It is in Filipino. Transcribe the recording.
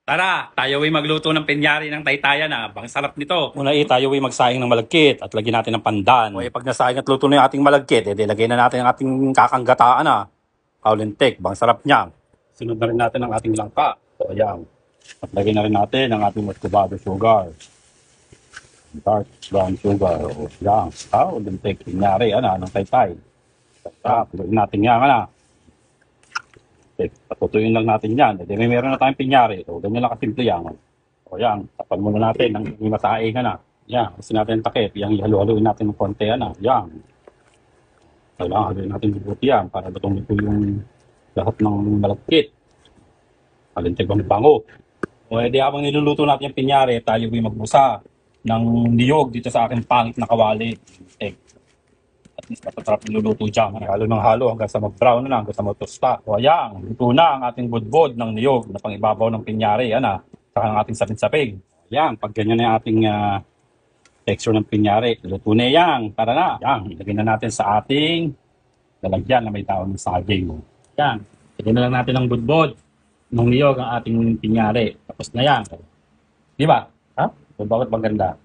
Tara, tayo ay magluto ng pinyari ng taytayan na. Bang sarap nito. Una tayo ay magsaing ng malagkit at lagyan natin ng pandan. O pag nasaing at luto na yung ating malagkit, lagyan na natin ang ating kakanggataan na. Kaulintik, bang sarap niya. Sunod na rin natin ang ating langka. O ayan. At lagyan na rin natin ang ating muscovado sugar. Dark brown sugar. O yan. Kaulintik, pinyari, ng taytay. Sarap, lagyan natin yan, patutuyin lang natin yan. May meron na tayong pinyari. O, ganyan lang kasimple yan. O yan, tapan muna natin ng masaing Yan, kasi natin takip. Yan, ihalo-haloin natin ng konti Yan. Kailangan haluin natin mabuti yan para lutong-luto yung lahat ng malagkit. Kalintig ang bango. O edi habang niluluto natin yung pinyari, tayo ay magbusa ng niyog dito sa aking pangit na kawali. At least matasarap niluluto dyan. Halo ng halo hanggang sa mag-brown na, hanggang sa mag-tosta. O ayan, luto na ang ating budbod ng niyog na pang-ibabaw ng pinyari. Saka ng ating sapin-sapig. Ayan, pag ganyan na yung ating texture ng pinyari, luto na yan. Para na. Ayan, ilagay na natin sa ating lalagyan na may tawag ng saging. Ayan, ilagay na lang natin ang budbod ng niyog ang ating pinyari. Tapos na yan. Di ba? Ha? So, bakit maganda?